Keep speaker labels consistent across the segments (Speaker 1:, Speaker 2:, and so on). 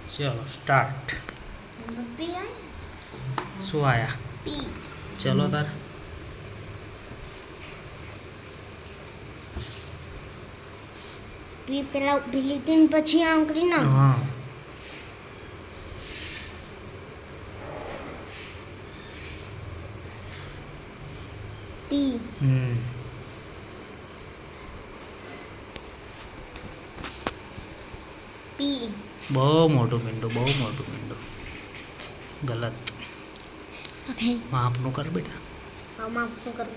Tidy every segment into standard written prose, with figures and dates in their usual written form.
Speaker 1: चलो start
Speaker 2: P आया
Speaker 1: शू आया
Speaker 2: पी
Speaker 1: चलो तार
Speaker 2: पी પેલા બિલિટીન પછી આમ કરી ના
Speaker 1: हाँ
Speaker 2: પી પી
Speaker 1: बहु मोटू मींडू गलत
Speaker 2: ઓકે
Speaker 1: मापनु कर बेटा
Speaker 2: આમ આપનું કરું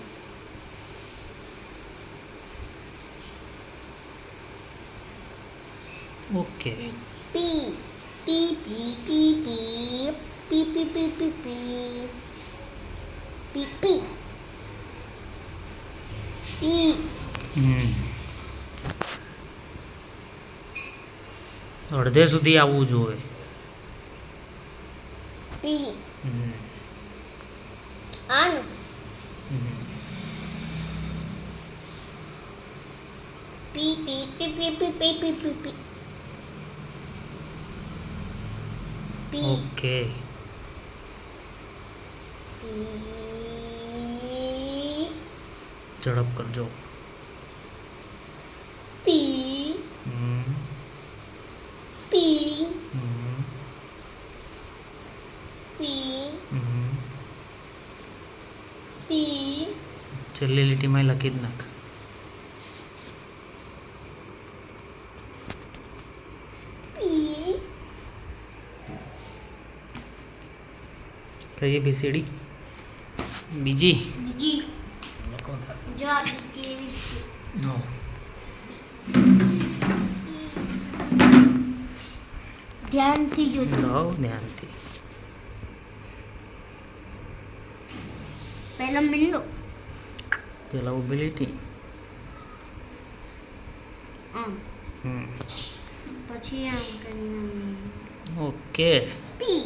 Speaker 1: ओके
Speaker 2: પી પી પી પી પી પી પી પી પી પી પી પી પી
Speaker 1: અડધે સુધી આવવું જોઈએ
Speaker 2: પી આન પી પી પી પી પી પી પી પી પી પી
Speaker 1: ओके
Speaker 2: પી
Speaker 1: झड़प कर जो
Speaker 2: પી પી પી પી
Speaker 1: છેલ્લી લીટીમાં લખી જ નાખ
Speaker 2: પી
Speaker 1: કઈ બીસીડી બીજી
Speaker 2: બીજી
Speaker 1: લખો થાય
Speaker 2: જો આ કેવી છે
Speaker 1: નો
Speaker 2: ધ્યાનથી જોજો
Speaker 1: લો ધ્યાનથી
Speaker 2: પહેલો મીંડો
Speaker 1: પેલા ઊભી લીટી
Speaker 2: આમ પછી આમ કરીને
Speaker 1: ઓકે
Speaker 2: પી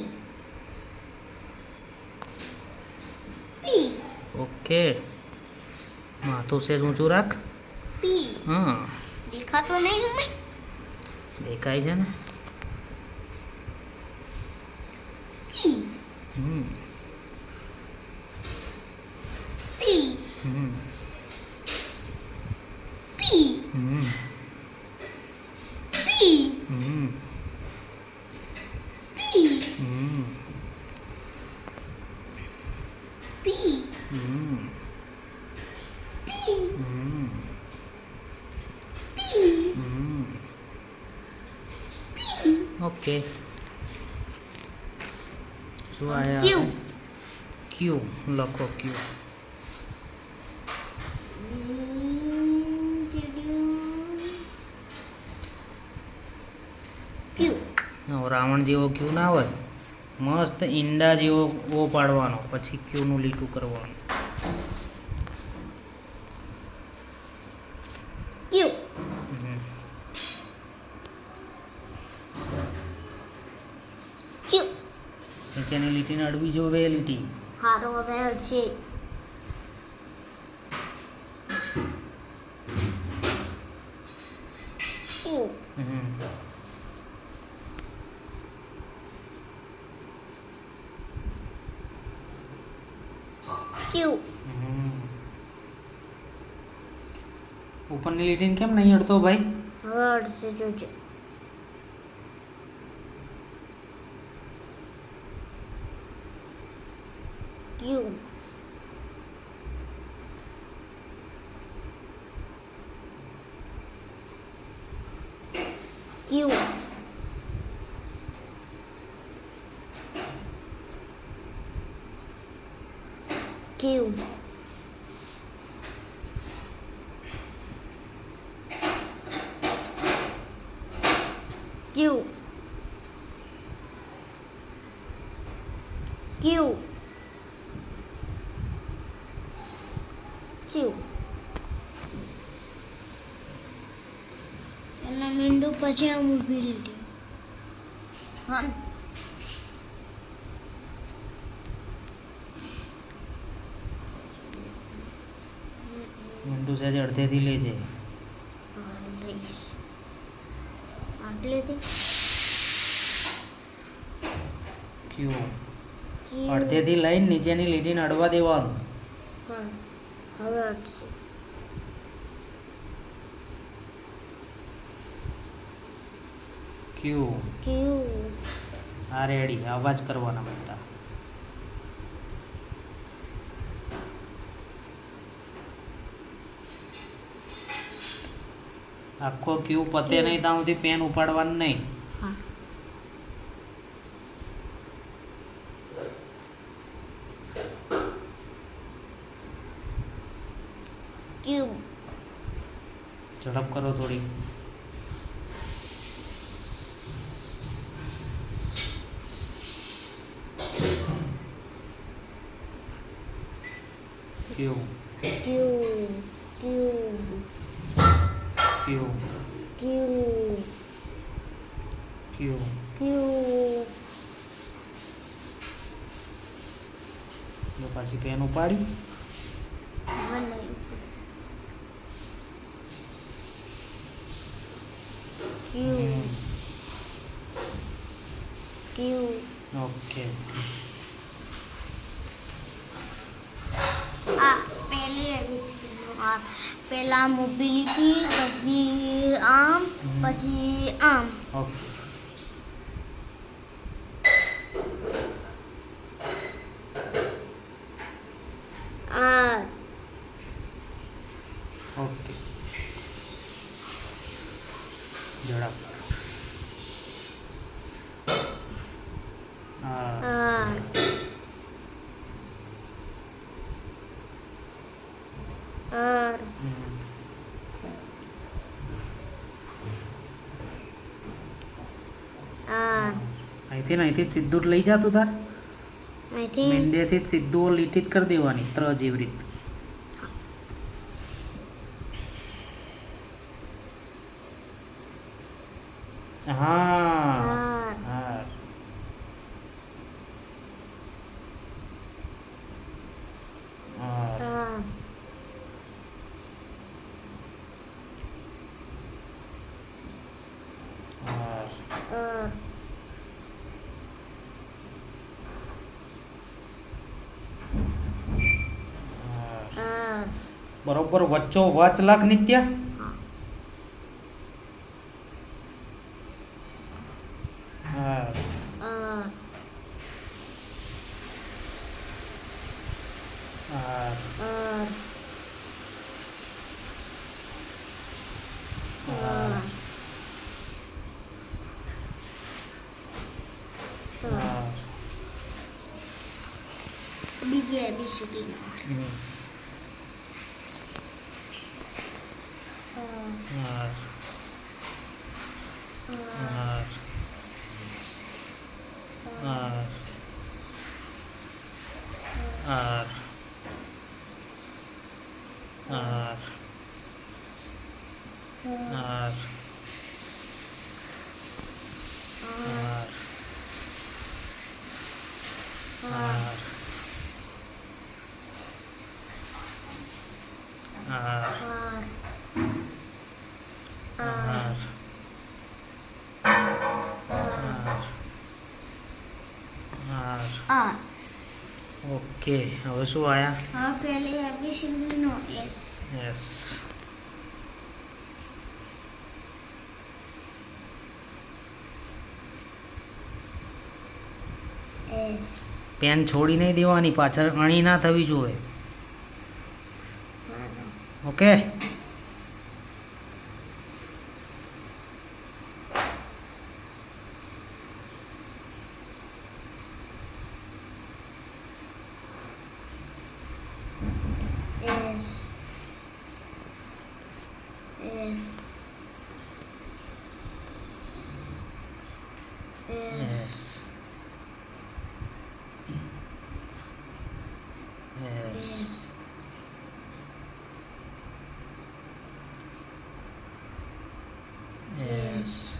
Speaker 2: પી
Speaker 1: ઓકે માથું સેજ ઊંચું રાખ
Speaker 2: પી
Speaker 1: હા
Speaker 2: દેખાતો નહીં મેં
Speaker 1: દેખાય છે ને
Speaker 2: પી
Speaker 1: હમ
Speaker 2: પી
Speaker 1: હમ
Speaker 2: પી
Speaker 1: હમ
Speaker 2: પી
Speaker 1: હમ
Speaker 2: પી
Speaker 1: હમ
Speaker 2: પી
Speaker 1: હમ
Speaker 2: પી
Speaker 1: હમ
Speaker 2: પી
Speaker 1: હમ
Speaker 2: પી
Speaker 1: ઓકે શું આયા
Speaker 2: ક્યુ
Speaker 1: ક્યુ લખો ક્યુ
Speaker 2: ક્યુ
Speaker 1: રાવણ જેવો ક્યુ ના હોય મસ્ત ઈંડા જેવો ઓ પાડવાનો પછી ક્યુનું લીટું કરવાનું
Speaker 2: ક્યુ ક્યુ
Speaker 1: નીચેની લીટીને અડવી જોવે લીટી
Speaker 2: હારો હવે હશે ક્યુ ક્યુ
Speaker 1: ઉપરની લીટીને કેમ નહીં અડતો ભાઈ
Speaker 2: હવે હશે જોજો ક્યુ ક્યુ ક્યુ ક્યુ ક્યુ ક્યુ એના મીંડું પછી આમ ઊભી લીટી હા
Speaker 1: મીંડું સહેજ અડધેથી લેજે
Speaker 2: આટલેથી
Speaker 1: ક્યુ
Speaker 2: ક્યુ
Speaker 1: અડધેથી લઈને નીચેની લીટીને અડવા દેવાનું.
Speaker 2: હા હવે અડશે
Speaker 1: ક્યુ
Speaker 2: ક્યુ
Speaker 1: આ રેડી અવાજ કરવાના બધા. આખો ક્યુ પતે નહીં ત્યાં સુધી પેન ઉપાડવાનું નહીં.
Speaker 2: હા ક્યુ
Speaker 1: ઝડપ કરો થોડી. ક્યુ
Speaker 2: ક્યુ ક્યુ
Speaker 1: ક્યુ
Speaker 2: ક્યુ
Speaker 1: ક્યુ
Speaker 2: ક્યુ
Speaker 1: જો પાછી પેન ઉપાડી.
Speaker 2: હવે નહીં ક્યુ ક્યુ
Speaker 1: ઓકે
Speaker 2: આ પહેલી આ પહેલા મોબિલિટી પછી આમ પછી આમ
Speaker 1: ઓકે
Speaker 2: આ
Speaker 1: ઓકે ઝડપ. હા
Speaker 2: આ આર આર
Speaker 1: અહીંથી ને અહીંથી જ સીધું જ લઈ જા તું તાર.
Speaker 2: અહીંથી
Speaker 1: મીંડેથી જ સીધું લીટી જ કરી દેવાની જેવી રીત. હા
Speaker 2: આર
Speaker 1: હા હા
Speaker 2: આ
Speaker 1: હા
Speaker 2: આર
Speaker 1: હા.
Speaker 2: આર
Speaker 1: બરોબર વચ્ચો વચ લખ નિત્ય. હા
Speaker 2: આર
Speaker 1: હા
Speaker 2: આર
Speaker 1: હા હા.
Speaker 2: બીજી એબીસીડી
Speaker 1: હમ. હા હા હા હા હા હા ઓકે હવે શું આયા?
Speaker 2: હા પહેલી એબીસીડી નો એસ
Speaker 1: યસ.
Speaker 2: એસ
Speaker 1: પેન છોડી નહીં દેવાની, પાછળ અણી ના થવી જોઈએ. Okay
Speaker 2: S S
Speaker 1: yes yes yes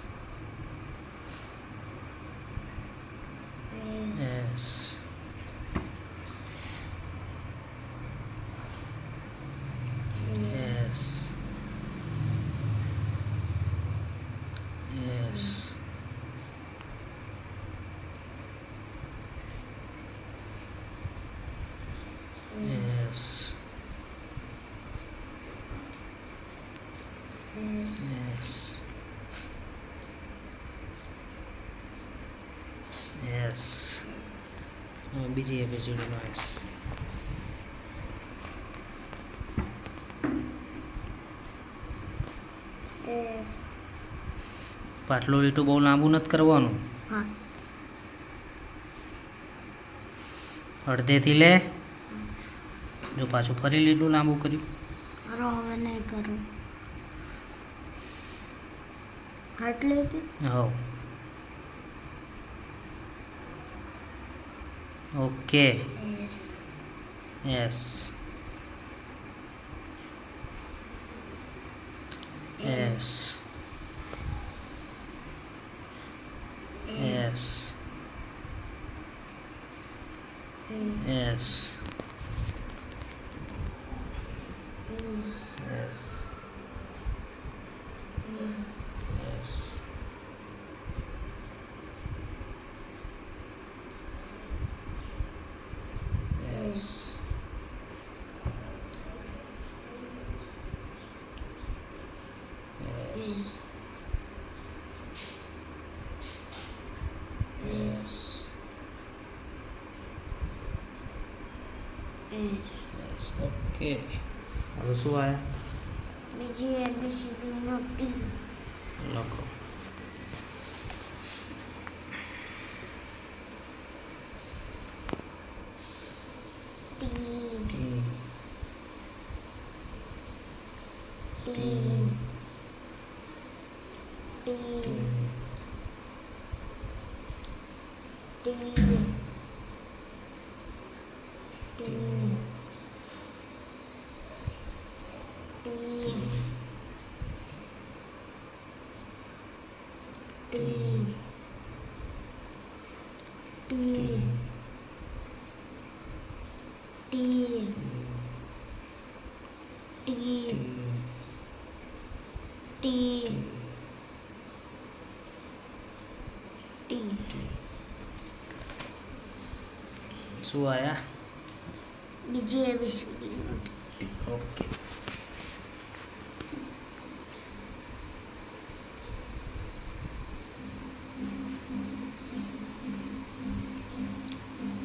Speaker 1: yes yes yes yes. બીજી એબીસીડીનો એસ.
Speaker 2: એસ.
Speaker 1: પાટલું લીટું બહુ લાંબુ નથી કરવાનું.
Speaker 2: હા.
Speaker 1: અડધેથી લે. જો પાછું ફરી લીટું લાંબુ કર્યું.
Speaker 2: કરો હવે નહીં કરું. આટલેથી
Speaker 1: હો. Okay.
Speaker 2: S.
Speaker 1: Yes. Yes. Yes. Yes. Yes. Yes. Yes. Yes. Okay. હવે શું આવ્યા?
Speaker 2: બીજી એબીસીડીનો ટી.
Speaker 1: લખો.
Speaker 2: T.
Speaker 1: T.
Speaker 2: T. T. T.
Speaker 1: શું આવ્યા?
Speaker 2: બીજી એબીસીડીનો ટી.
Speaker 1: ઓકે.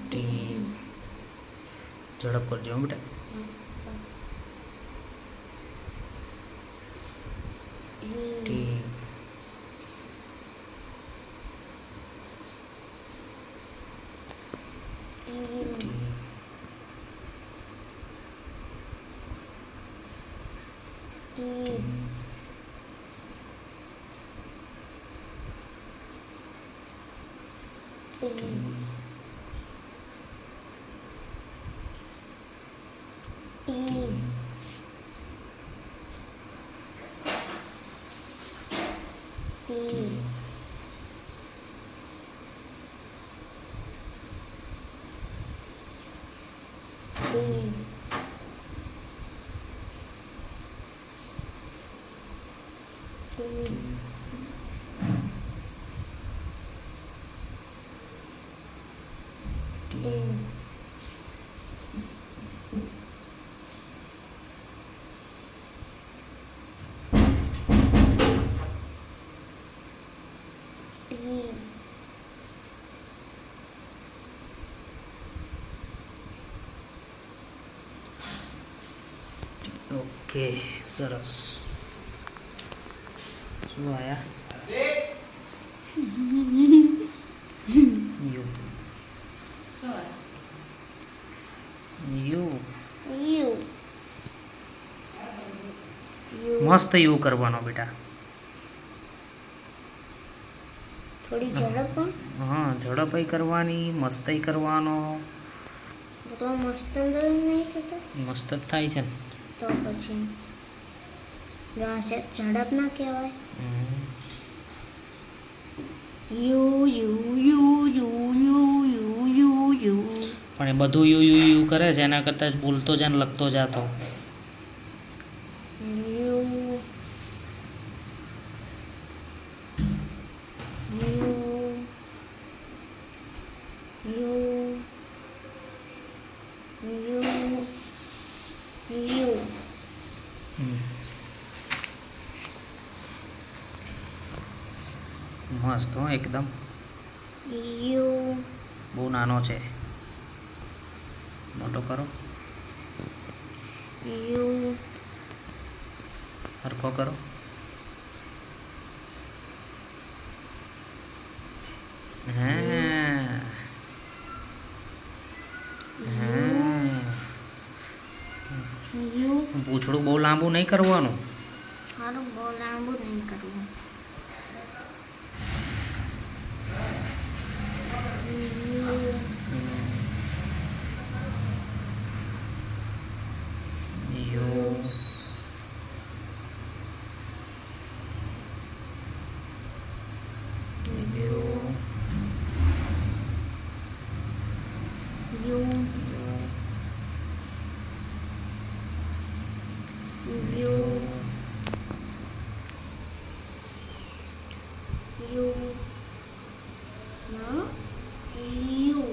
Speaker 1: ટી. ઝડપ કરજો હો બેટા. ટી. ઓકે. સરસ. શું આવ્યા? યુ. યુ.
Speaker 2: યુ.
Speaker 1: મસ્ત યુ કરવાનો બેટા.
Speaker 2: થોડી ઝડપ.
Speaker 1: હા, ઝડપઈ કરવાની, મસ્તઈ કરવાનો.
Speaker 2: તો મસ્ત નહીં થતો
Speaker 1: મસ્ત જ થાય છે ને.
Speaker 2: તો પછી ઝડપ ના કહેવાય. You you you you you you you you.
Speaker 1: પણ એ બધું યુ યુ યુ કરે છે એના કરતાં જ બોલતો જ અને લખતો જાતો.
Speaker 2: You you you you you.
Speaker 1: મસ્ત હો એકદમ.
Speaker 2: યુ
Speaker 1: બહુ નાનો છે, મોટો કરો,
Speaker 2: યુ
Speaker 1: સરખો કરો. હા હા,
Speaker 2: યુ
Speaker 1: પૂંછડું બહુ લાંબુ નહીં કરવાનું.
Speaker 2: મારું બહુ લાંબુ નહીં કરવું.
Speaker 1: You you
Speaker 2: you you you ના યુ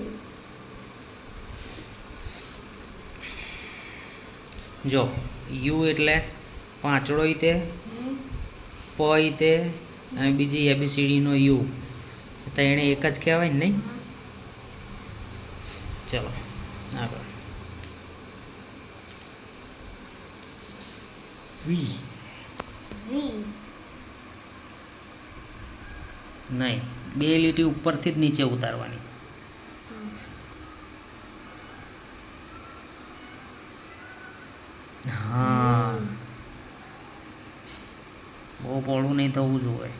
Speaker 1: જો યુ એટલે પાંચડો ઈ તે, પ ઈ તે, અને બીજી એબીસીડીનો યુ, તો એને એક જ કહેવાય ને, નહીં? ચલો આગળ. વી
Speaker 2: વી
Speaker 1: નહીં, બે લીટી ઉપરથી જ નીચે ઉતારવાની. હા, બહુ પહોળું નહીં થવું જોઈએ.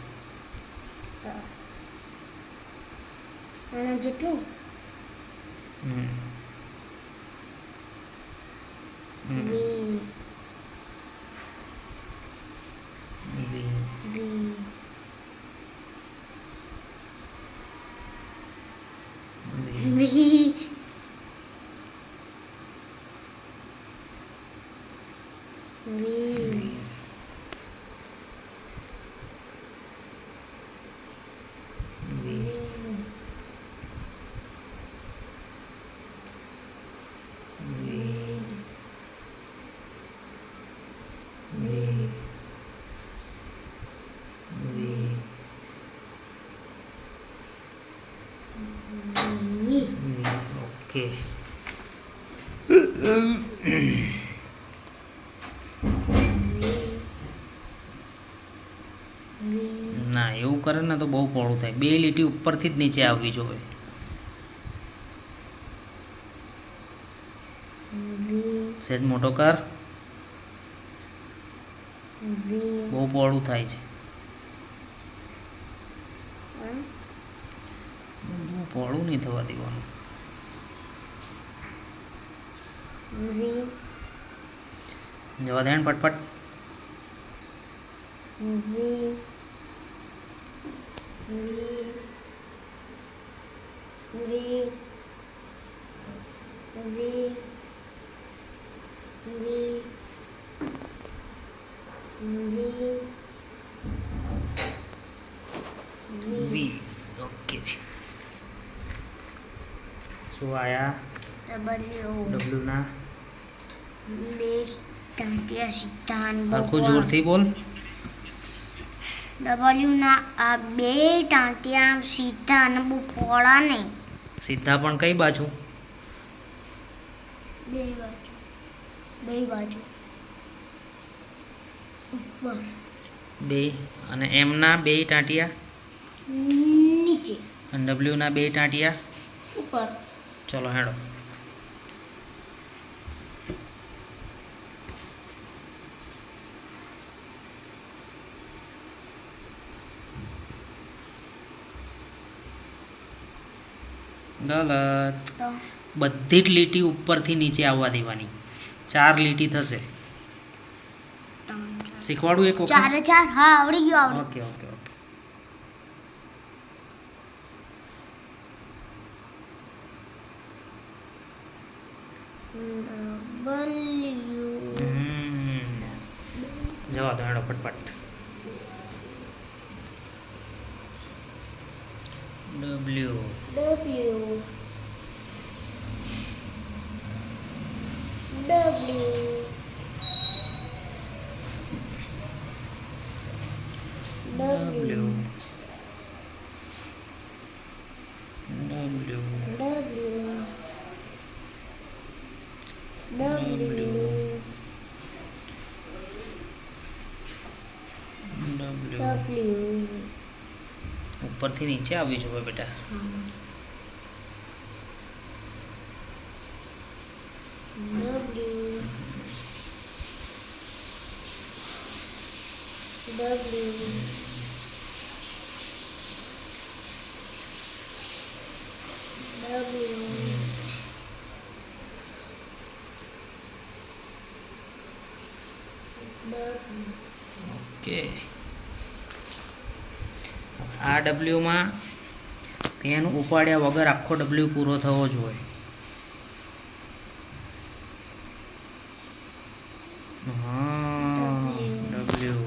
Speaker 2: આના જેટલું
Speaker 1: હમ. હમ.
Speaker 2: વી
Speaker 1: વી
Speaker 2: વી
Speaker 1: વી
Speaker 2: વી વી
Speaker 1: વી વી
Speaker 2: વી
Speaker 1: ઓકે. ના, એવું કરે ને તો બહુ પહોળું થાય. બે લીટી ઉપરથી જ નીચે આવવી જોઈએ. સહેજ મોટો કર, બહુ પહોળું થાય છે. બહુ પહોળું નહીં થવા દેવાનું. જવા દે ને પટપટ. વી ઓકે. શું આયા? ડબલ્યુના આખું જોરથી બોલ.
Speaker 2: ડબલ્યુના આ બે ટાંટિયા સીધા અને બહુ પહોળા નહીં.
Speaker 1: સીધા પણ કઈ બાજુ?
Speaker 2: બે બાજુ, બે બાજુ ઉપર
Speaker 1: બે. અને એમના બે ટાંટિયા?
Speaker 2: નીચે.
Speaker 1: અને ડબલ્યુના બે ટાંટિયા?
Speaker 2: ઉપર.
Speaker 1: ચલો હેડો. ગલત.
Speaker 2: તો
Speaker 1: બધી જ લીટી ઉપરથી નીચે આવવા દેવાની. 4 લીટી થશે. શીખવાડું એક વખત?
Speaker 2: ચારે ચાર. હા, આવડી ગયું, આવડી.
Speaker 1: Okay okay okay. જવા દો હેડો ફટફટ. W
Speaker 2: W W
Speaker 1: W
Speaker 2: W
Speaker 1: ઉપરથી નીચે આવી જુઓ બેટા. ઓકે. આ ડબલ્યુમાં પેન ઉપાડ્યા વગર આખો ડબલ્યુ પૂરો થવો જોઈએ. હા, ડબલ્યુ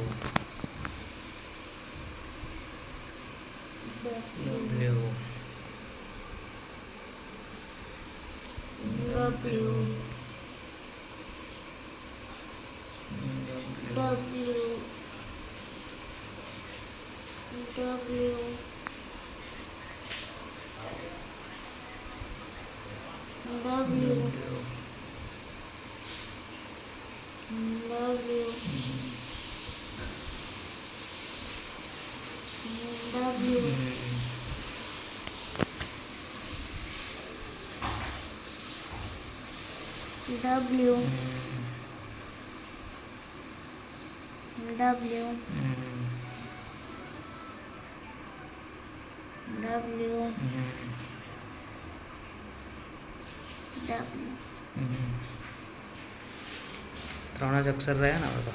Speaker 1: ત્રણ જ અક્ષર રહ્યા ને હવે તો.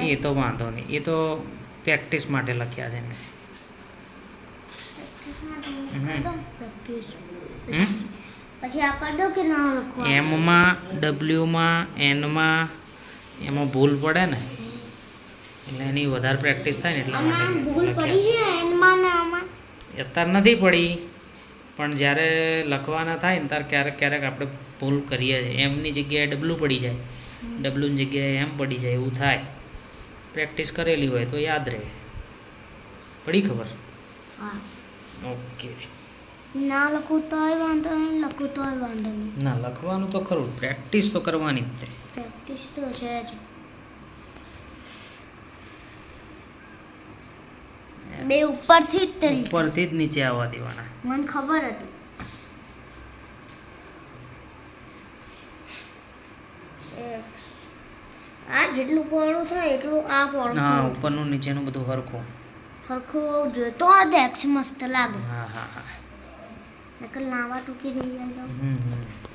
Speaker 1: એ તો વાંધો નહીં, એ તો પ્રેક્ટિસ માટે લખ્યા છે મેં.
Speaker 2: પછી આ કરી દો કે ના લખવા?
Speaker 1: એમમાં, ડબલ્યુમાં, એનમાં એમાં ભૂલ પડે ને એટલે એની વધારે પ્રેક્ટિસ થાય ને એટલા માટે
Speaker 2: ભૂલ પડી છે એનમાં ને આમાં?
Speaker 1: અત્યારે નથી પડી, પણ જ્યારે લખવાના થાય ને ત્યારે ક્યારેક ક્યારેક આપણે ભૂલ કરીએ છીએ. એમની જગ્યાએ ડબલ્યુ પડી જાય, ડબલ્યુની જગ્યાએ એમ પડી જાય, એવું થાય. પ્રેક્ટિસ કરેલી હોય તો યાદ રહે. પડી ખબર?
Speaker 2: હા.
Speaker 1: ઓકે.
Speaker 2: ના લખું તોય વાંધો નહીં, લખું તોય વાંધો નહીં.
Speaker 1: ના, લખવાનું તો ખરું, પ્રેક્ટિસ તો કરવાની જ તે.
Speaker 2: પ્રેક્ટિસ તો છે જ. બે ઉપરથી જ
Speaker 1: ઉપરથી જ નીચે આવવા દેવાના.
Speaker 2: મને ખબર હતી. આ જેટલું પહોળું થાય એટલું આ પહોળું.
Speaker 1: હા, ઉપરનું નીચેનું બધું હરખું
Speaker 2: સરખું જોઈએ તો આ એક્સ મસ્ત લાગે.
Speaker 1: હા હા હા.
Speaker 2: નકર લાંબા ટૂંકી થઈ જાય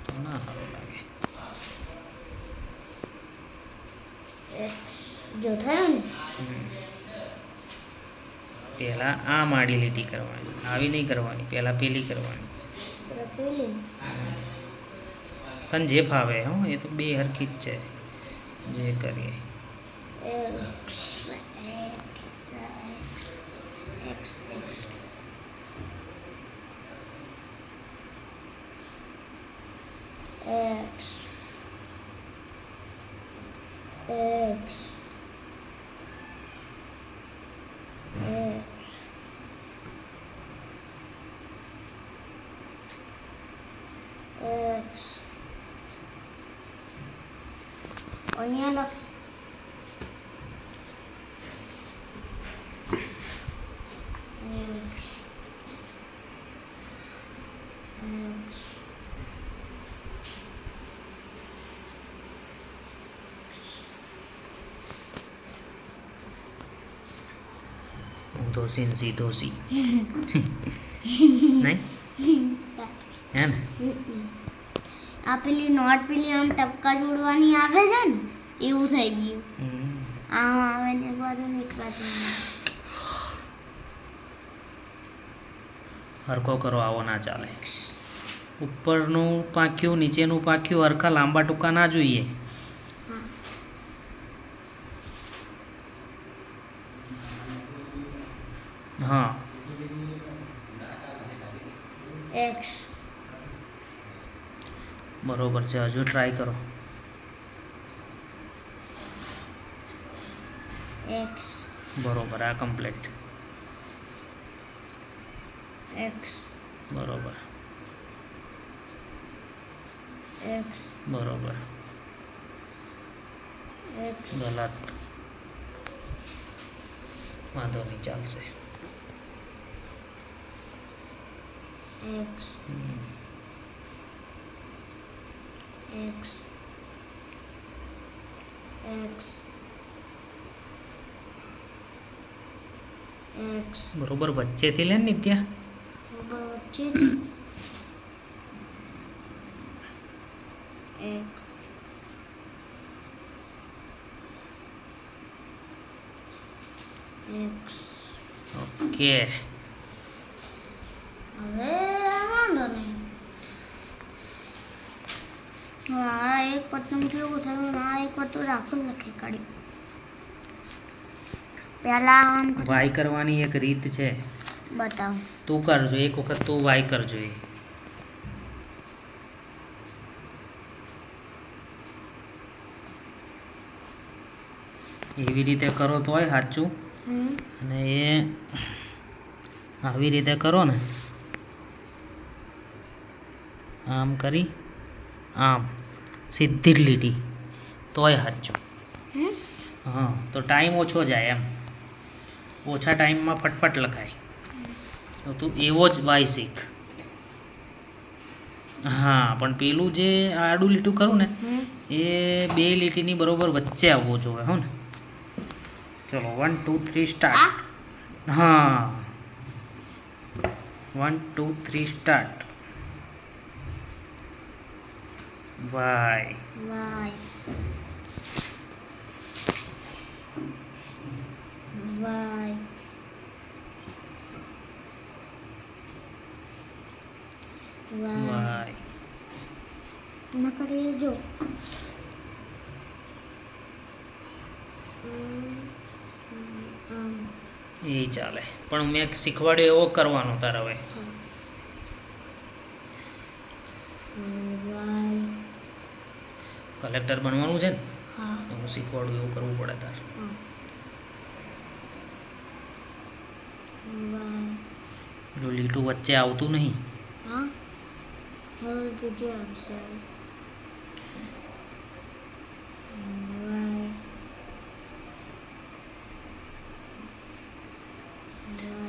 Speaker 1: તો ના સારું લાગે.
Speaker 2: એક્સ જો થયો ને
Speaker 1: પહેલાં આ માડી લીટી કરવાની, આવી નહીં કરવાની, પહેલાં પેલી કરવાની.
Speaker 2: પેલી
Speaker 1: તને જે ફાવે હો, એ તો બે હરખી જ છે જે કરીએ.
Speaker 2: એક્સ એક્સ એક્સ અહીંયા લખી
Speaker 1: ધોસી ને સીધો સી નહીં હે ને?
Speaker 2: આ પેલી નોટ પેલી આમ ટપકા જોડવાની આવે છે ને એવું થઈ ગયું. આમ આવે ને બાજુ ને એક બાજુ.
Speaker 1: હરખો કરો, આવો ના ચાલે. ઉપરનું પાંખ્યું, નીચેનું પાંખ્યું હરખા લાંબા ટૂંકા ના જોઈએ. હા.
Speaker 2: એક્સ
Speaker 1: બરોબર છે, હજુ ટ્રાય કરો.
Speaker 2: એક્સ
Speaker 1: બરોબર, આ કમ્પ્લીટ.
Speaker 2: एक्स
Speaker 1: બરોબર
Speaker 2: एक्स
Speaker 1: બરોબર
Speaker 2: एक्स
Speaker 1: ગલત વાંધો નહીં ચાલશે
Speaker 2: एक्स एक्स एक्स एक्स
Speaker 1: બરોબર વચ્ચેથી લે ને નિત્યા
Speaker 2: ऊपर बच्चे एक्स एक्स
Speaker 1: ઓકે
Speaker 2: હવે વાંધો નહીં આ એક પત્તું કેવું થયું આ એક પત્તું રાખું લખી કાઢ્યું પહેલા આમ
Speaker 1: વાય કરવાની એક રીત છે
Speaker 2: બતાવો
Speaker 1: તું કરજો એક વખત તું વાય કરજો એવી રીતે કરો તોય સાચું અને એ આવી રીતે કરો ને આમ કરી આમ સીધી જ લીટી તોય સાચું હા તો ટાઈમ ઓછો જાય એમ ઓછા ટાઈમમાં ફટફટ લખાય તો તું એવો જ વાય શીખ હા પણ પેલું જે આડું લીટું કરું ને એ બે લીટીની બરોબર વચ્ચે આવવો જોઈએ હો ને ચલો 1 2 3 સ્ટાર્ટ હા 1 2 3 સ્ટાર્ટ વાય
Speaker 2: વાય વાય વાય
Speaker 1: વાય
Speaker 2: ન કરી જો
Speaker 1: એ ચાલે પણ મેં શીખવાડ્યો એવો કરવાનો તારે હવે
Speaker 2: વાય
Speaker 1: કલેક્ટર બનવાનું છે ને
Speaker 2: હા
Speaker 1: હું શીખવાડું એવું કરવું પડે તારે
Speaker 2: વાય
Speaker 1: પેલું લીટું વચ્ચે આવતું નહીં
Speaker 2: હા હવે જોજે આવશે વાય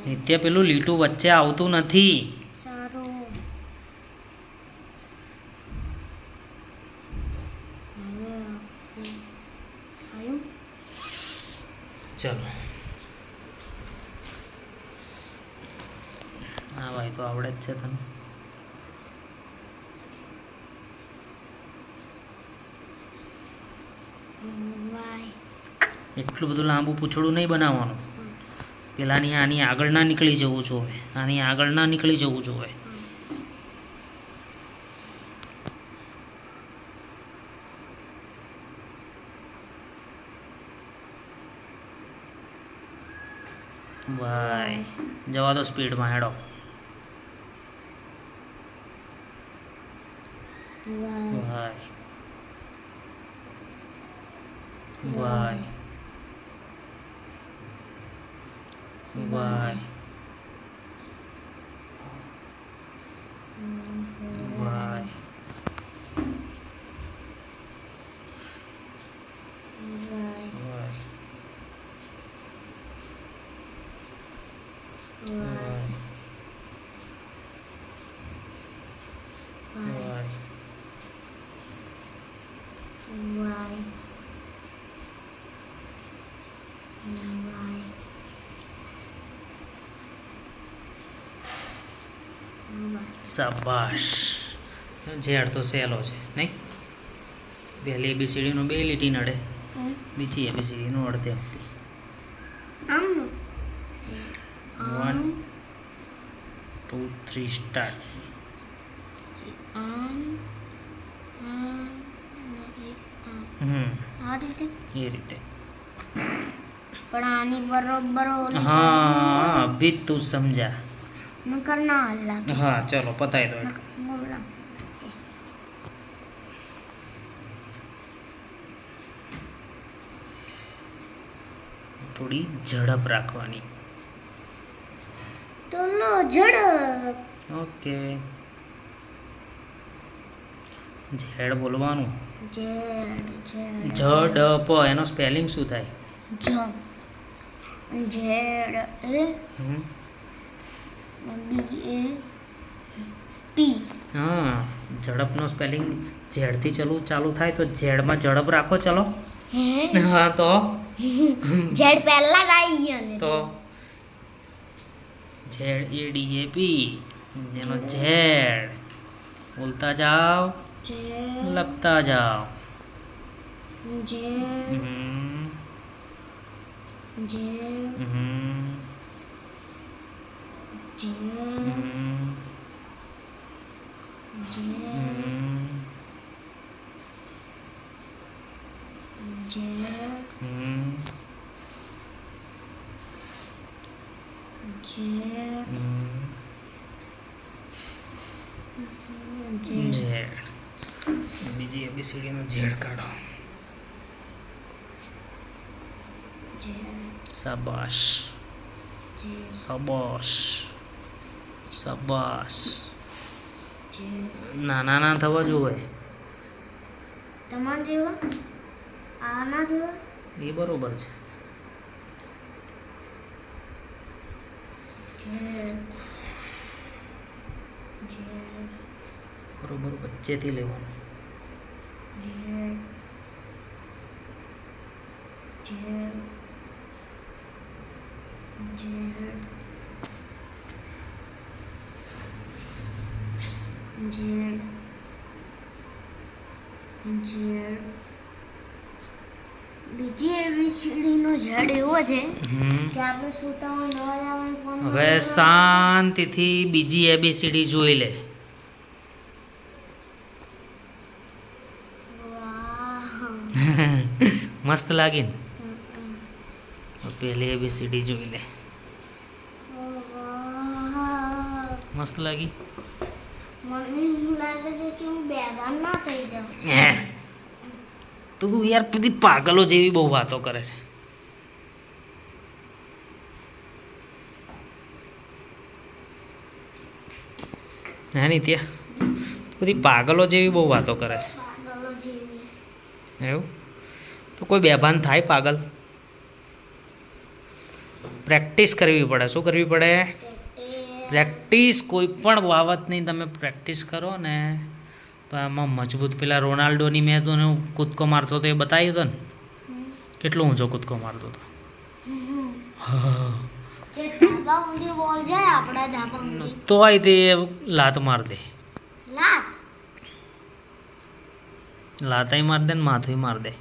Speaker 1: નિત્ય પેલું લીટું વચ્ચે આવતું નથી
Speaker 2: સારું હવે આવશે આવ્યું
Speaker 1: ચલો હા ભાઈ તો આવડે જ છે તને
Speaker 2: વાય
Speaker 1: એટલું બધું લાંબુ પૂંછડું નહીં બનાવવાનું પેલાની આની આગળ ના નીકળી જવું જોઈએ આની આગળ ના નીકળી જવું જોઈએ વાય જવા દો સ્પીડમાં હેડો
Speaker 2: વાય
Speaker 1: વાય વાય વાય વાય
Speaker 2: વાય
Speaker 1: વાય
Speaker 2: વાય વાય
Speaker 1: વાય
Speaker 2: વાય
Speaker 1: શાબાશ ઝેડ તો સહેલો છે નહીં પહેલી એબીસીડીનો બે લીટી નડે બીજી એબીસીડીનો અડધે હતી
Speaker 2: આમનું
Speaker 1: 1 2 3 સ્ટાર્ટ
Speaker 2: આમ આમ આ રીતે
Speaker 1: એ રીતે
Speaker 2: પણ આની બરોબર ઓલી
Speaker 1: હા અભી તું સમજા
Speaker 2: નકર ના લાગે
Speaker 1: હા ચલો પતાવી દો
Speaker 2: બોલા
Speaker 1: થોડી ઝડપ રાખવાની
Speaker 2: ટોલનો ઝડપ.
Speaker 1: ઓકે. ઝેડ બોલવાનું.
Speaker 2: ઝેડ
Speaker 1: ઝડપ એનો સ્પેલિંગ શું થાય?
Speaker 2: ઝેડ એ
Speaker 1: હમ.
Speaker 2: બી એ પી.
Speaker 1: હા, ઝડપનો સ્પેલિંગ ઝેડથી ચાલુ થાય તો ઝેડમાં ઝડપ રાખો ચલો. હા તો
Speaker 2: ઝેડ પહેલા જ આવી ગયો ને
Speaker 1: તો ZADAP એનો ઝેડ બોલતા જાઓ,
Speaker 2: ઝેડ
Speaker 1: લખતા જાઓ.
Speaker 2: ઝેડ
Speaker 1: હમ,
Speaker 2: ઝેડ
Speaker 1: હમ,
Speaker 2: ઝેડ
Speaker 1: હમ,
Speaker 2: ઝેડ
Speaker 1: હમ,
Speaker 2: ઝેડ
Speaker 1: હમ,
Speaker 2: ઝેડ
Speaker 1: હમ.
Speaker 2: Z
Speaker 1: Z. બીજી ABCD નો ઝેડ કાઢો. શાબાશ, શાબાશ, શાબાશ. નાના ના થવા જોવે
Speaker 2: તમારા જેવા આના જેવા
Speaker 1: એ બરોબર છે.
Speaker 2: ઝેડ ઝેડ
Speaker 1: બરોબર વચ્ચેથી લેવાનું.
Speaker 2: Z Z Z Z Z બીજી એબીસીડીનો ઝેડ એવો છે કે આપણે સૂતા હોય નવા જવાનું ફોન
Speaker 1: હવે શાંતિથી બીજી ABCD જોઈ લે. મસ્ત લાગી ને? પેલી ABCD જોઈ લે. મસ્ત લાગી?
Speaker 2: મને એવું લાગે છે કે હું બેભાન ના થઈ જાઉં.
Speaker 1: તું યાર બધી પાગલો જેવી બહુ વાતો કરે છે. હા નહીં ત્યાં બધી પાગલો જેવી બહુ વાતો કરે છે.
Speaker 2: પાગલો જેવી.
Speaker 1: એવું તો કોઈ બેભાન થાય પાગલ? પ્રેક્ટિસ કરવી પડે. શું કરવી પડે? પ્રેક્ટિસ. કોઈ પણ બાબતની તમે પ્રેક્ટિસ કરો ને તો એમાં મજબૂત. પેલા રોનાલ્ડોની મેં તને કૂદકો મારતો હતો એ બતાવ્યું હતો ને? કેટલો ઊંચો કૂદકો મારતો હતો.
Speaker 2: જે ધાબા ઊંધી બોલ જાય આપણા ધાબા ઊંધી
Speaker 1: તોય તે લાત માર દે.
Speaker 2: લાત
Speaker 1: લાતાઈ માર દે ને માથું માર દે.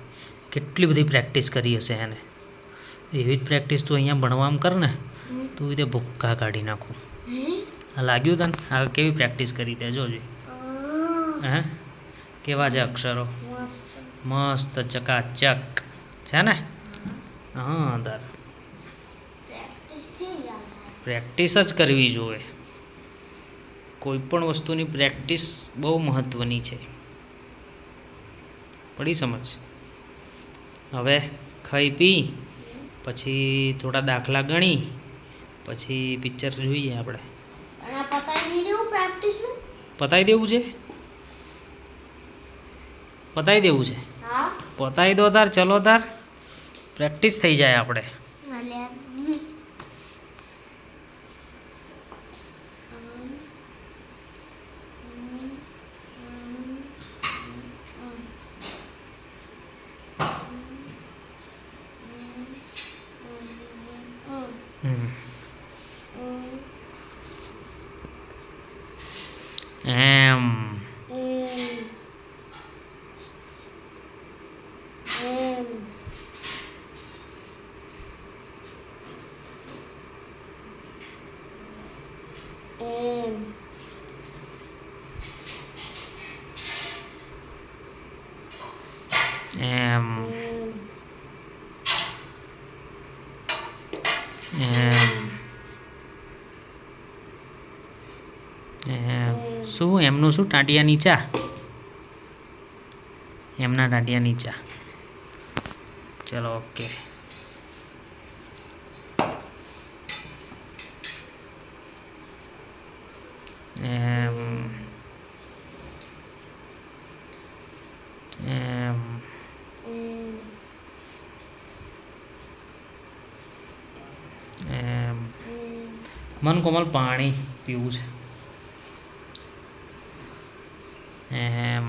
Speaker 1: કેટલી બધી પ્રેક્ટિસ કરી હશે એને. એવી જ પ્રેક્ટિસ તું અહીંયા ભણવામાં કર ને તું રીતે ભૂક્કા કાઢી નાખું. આ લાગ્યું તને? આ કેવી પ્રેક્ટિસ કરી તે જોજે. હે કેવા છે અક્ષરો?
Speaker 2: મસ્ત
Speaker 1: મસ્ત ચકાચક છે ને? હા તાર
Speaker 2: પ્રેક્ટિસ થી યાદ
Speaker 1: પ્રેક્ટિસ જ કરવી જોઈએ. કોઈ પણ વસ્તુની પ્રેક્ટિસ બહુ મહત્ત્વની છે. પડી સમજ? હવે ખાઈ પી પછી થોડા દાખલા ગણી પછી પિક્ચર જોઈએ આપણે.
Speaker 2: અને આ પતાવી દેવું પ્રેક્ટિસનું.
Speaker 1: પતાવી દેવું છે? પતાવી દેવું છે?
Speaker 2: હા
Speaker 1: પતાવી દો તાર. ચલો તાર પ્રેક્ટિસ થઈ જાય આપણે.
Speaker 2: અલ્યા
Speaker 1: એમ એમ એમ શું એમનું શું? ટાંટિયા નીચા? એમના ટાંટિયા નીચા. ચલો ઓકે. એમ એમ એમ મન કોમલ પાણી પીવું છે. એમ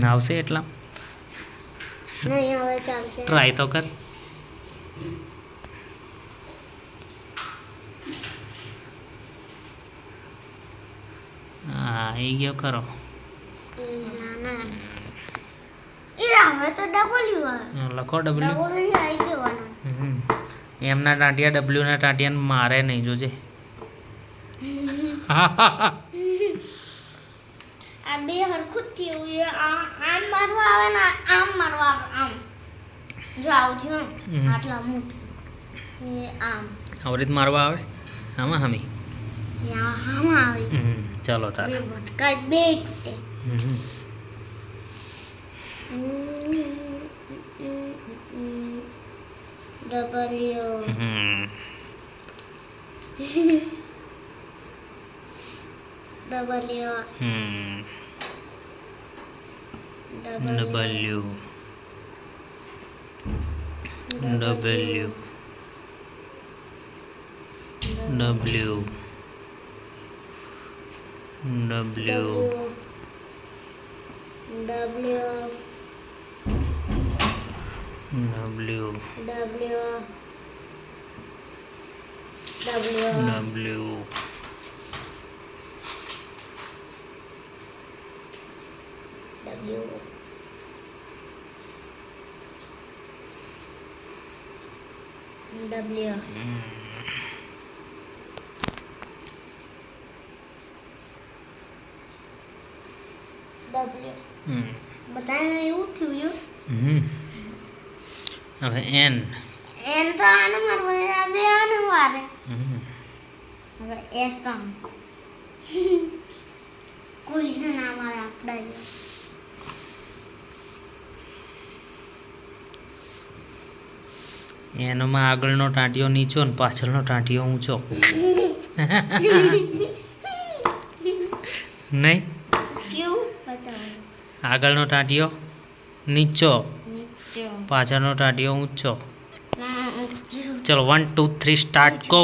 Speaker 1: આવશે એટલા
Speaker 2: નહીં હવે ચાલશે.
Speaker 1: ટ્રાય તો કર. હા એ ગયો ખરો.
Speaker 2: ના ના એ હવે તો ડબલ્યુ આવે.
Speaker 1: લખો ડબલ્યુ.
Speaker 2: ડબલ્યુ આવી જવાનું.
Speaker 1: એમના ટાંટિયા ડબલ્યુના ટાંટિયાને મારે નહીં જોજે.
Speaker 2: આ બે હરખું જ થયું છે. આમ મારવા આવે ને આમ મારવા આવે. આમ જો આવું થયું આટલા મોટું એ આમ
Speaker 1: આવી રીત મારવા આવે આમાં હમી.
Speaker 2: આમ આવી
Speaker 1: ચાલો તારે.
Speaker 2: બે ભટકા બે તૂટે. W W
Speaker 1: W W W W
Speaker 2: W
Speaker 1: W
Speaker 2: W
Speaker 1: W
Speaker 2: W W W બધાને એવું થયું.
Speaker 1: હવે એન.
Speaker 2: એન તો આને મારવા આ બે આને મારે. હવે એસ તો આમ. કોઈને ના મારે આપડા.
Speaker 1: એનોમાં આગળનો ટાંટિયો નીચો ને પાછળનો ટાંટિયો ઊંચો. નહીં
Speaker 2: કેવું બતાવો.
Speaker 1: આગળનો ટાંટિયો નીચો
Speaker 2: નીચો
Speaker 1: પાછળનો ટાંટિયો ઊંચો.
Speaker 2: ના
Speaker 1: ચલો 1 2 3 સ્ટાર્ટ ગો.